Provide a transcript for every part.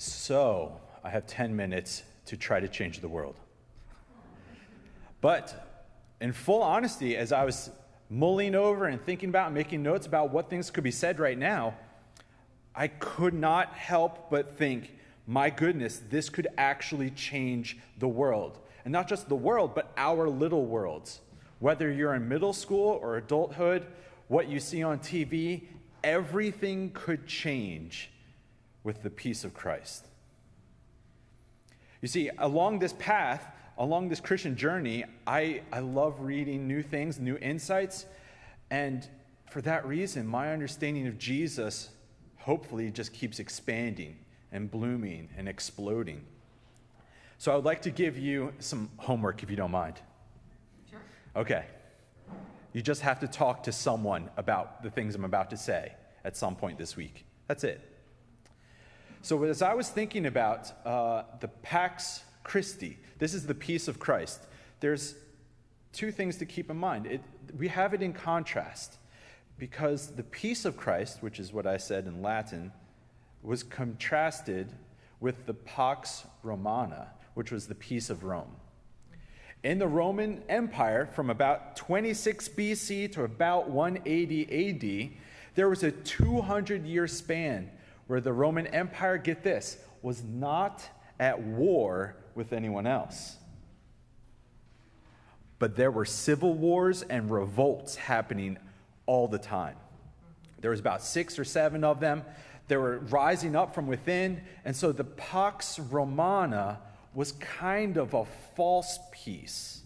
So, I have 10 minutes to try to change the world. But in full honesty, as I was mulling over and thinking about and making notes about what things could be said right now, I could not help but think, my goodness, this could actually change the world. And not just the world, but our little worlds. Whether you're in middle school or adulthood, what you see on TV, everything could change with the peace of Christ. You see, along this path, along this Christian journey, I love reading new things, new insights, and for that reason, my understanding of Jesus hopefully just keeps expanding and blooming and exploding. So I would like to give you some homework, if you don't mind. Sure. Okay. You just have to talk to someone about the things I'm about to say at some point this week. That's it. So as I was thinking about the Pax Christi, this is the peace of Christ, there's two things to keep in mind. We have it in contrast because the peace of Christ, which is what I said in Latin, was contrasted with the Pax Romana, which was the peace of Rome. In the Roman Empire, from about 26 BC to about 180 AD, there was a 200-year span where the Roman Empire, get this, was not at war with anyone else. But there were civil wars and revolts happening all the time. There was about 6 or 7 of them. They were rising up from within, and so the Pax Romana was kind of a false peace.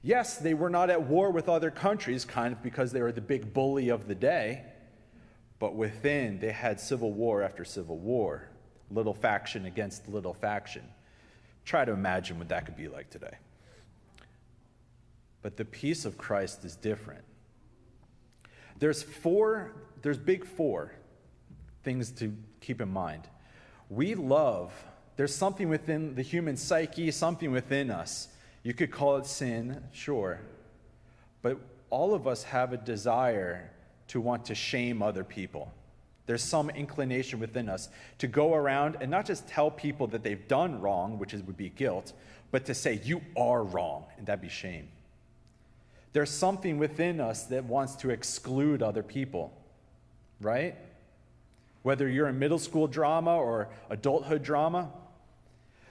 Yes, they were not at war with other countries, kind of because they were the big bully of the day, but within they had civil war after civil war, little faction against little faction. Try to imagine what that could be like today. But the peace of Christ is different. There's big four things to keep in mind. There's something within the human psyche, something within us. You could call it sin, sure. But all of us have a desire to want to shame other people. There's some inclination within us to go around and not just tell people that they've done wrong, which would be guilt, but to say, you are wrong, and that'd be shame. There's something within us that wants to exclude other people, right? Whether you're in middle school drama or adulthood drama,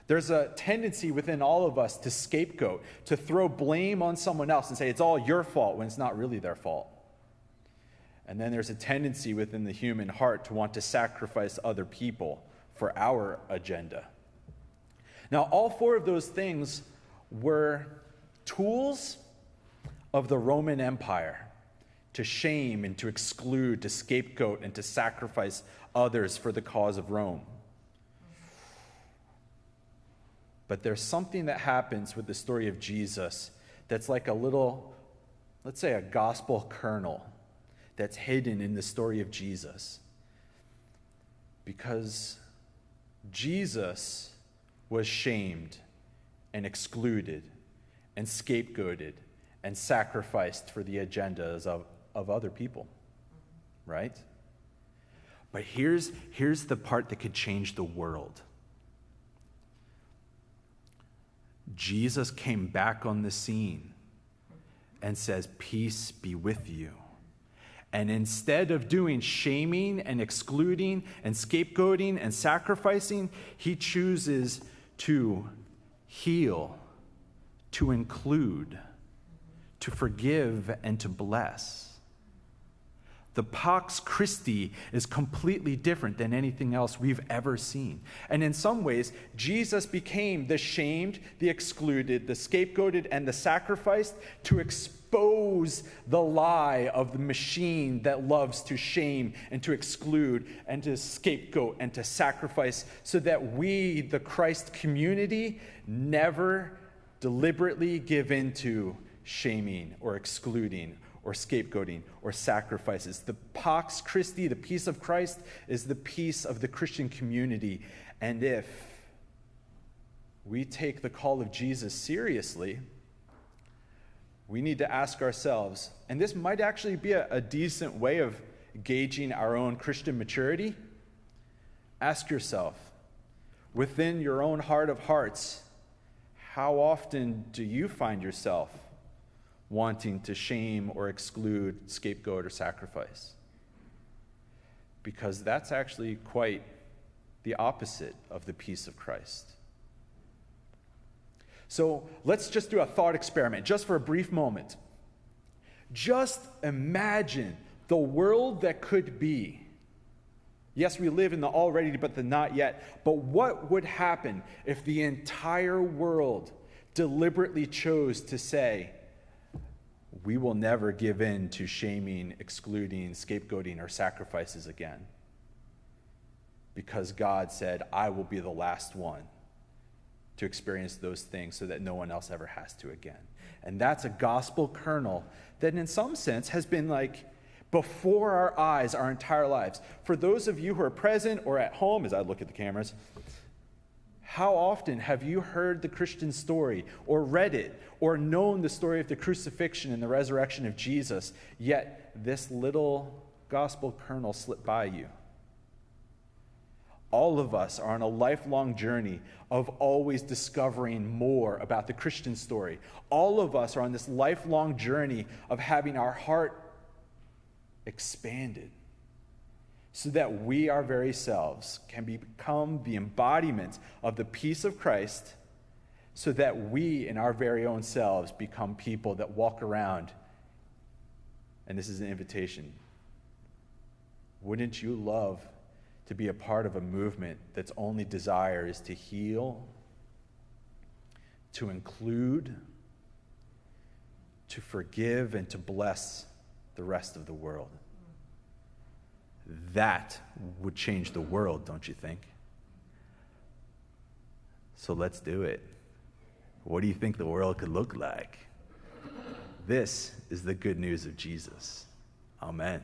there's a tendency within all of us to scapegoat, to throw blame on someone else and say it's all your fault when it's not really their fault. And then there's a tendency within the human heart to want to sacrifice other people for our agenda. Now, all four of those things were tools of the Roman Empire to shame and to exclude, to scapegoat, and to sacrifice others for the cause of Rome. But there's something that happens with the story of Jesus that's like a little, let's say, a gospel kernel that's hidden in the story of Jesus. Because Jesus was shamed and excluded and scapegoated and sacrificed for the agendas of other people, right? But here's the part that could change the world. Jesus came back on the scene and says, peace be with you. And instead of doing shaming and excluding and scapegoating and sacrificing, he chooses to heal, to include, to forgive, and to bless. The Pax Christi is completely different than anything else we've ever seen. And in some ways, Jesus became the shamed, the excluded, the scapegoated, and the sacrificed to expose the lie of the machine that loves to shame and to exclude and to scapegoat and to sacrifice, so that we, the Christ community, never deliberately give into shaming or excluding or scapegoating or sacrifices. The Pax Christi, the peace of Christ, is the peace of the Christian community. And if we take the call of Jesus seriously, we need to ask ourselves, and this might actually be a decent way of gauging our own Christian maturity, Ask yourself, within your own heart of hearts, how often do you find yourself wanting to shame or exclude, scapegoat, or sacrifice? Because that's actually quite the opposite of the peace of Christ. So let's just do a thought experiment, just for a brief moment. Just imagine the world that could be. Yes, we live in the already, but the not yet. But what would happen if the entire world deliberately chose to say, we will never give in to shaming, excluding, scapegoating, or sacrifices again? Because God said, I will be the last one to experience those things so that no one else ever has to again. And that's a gospel kernel that in some sense has been like before our eyes our entire lives. For those of you who are present or at home, as I look at the cameras, how often have you heard the Christian story or read it or known the story of the crucifixion and the resurrection of Jesus, yet this little gospel kernel slipped by you? All of us are on a lifelong journey of always discovering more about the Christian story. All of us are on this lifelong journey of having our heart expanded so that we, our very selves, can become the embodiment of the peace of Christ, so that we in our very own selves become people that walk around. And this is an invitation. Wouldn't you love to be a part of a movement that's only desire is to heal, to include, to forgive, and to bless the rest of the world? That would change the world, don't you think? So let's do it. What do you think the world could look like? This is the good news of Jesus. Amen.